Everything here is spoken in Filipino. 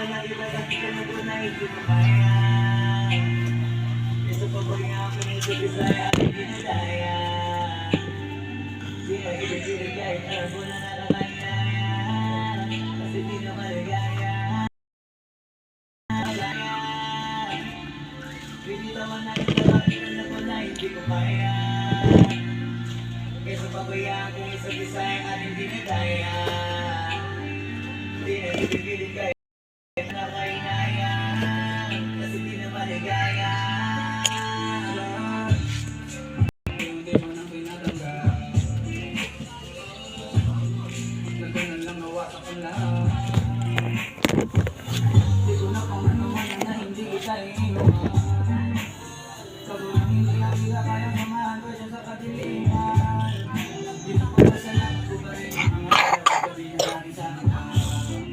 na iba at tulad ko na hindi ko kaya. Ito pa ba nga ako nito bisaya at hindi na daya. Di na ibigay kahit alam ko na nakakaya. Kasi di na maligaya. Binitawan na ito at tulad ko na hindi ko kaya. Kesa pabayaan kung isa bisaya at hindi na daya. Di na ibigay na kainaya. Kasi di na maligaya. Hindi mo nang pinatanggap. Nagdanan lang nawa sa panlahat. Di ko na kung ano man na hindi kita iiwan. Kagulang hindi ang hindi kaya samahan ko siya sa katilingan. Di na pagkasalan ko ba rin ang mga sabihin natin sa akin.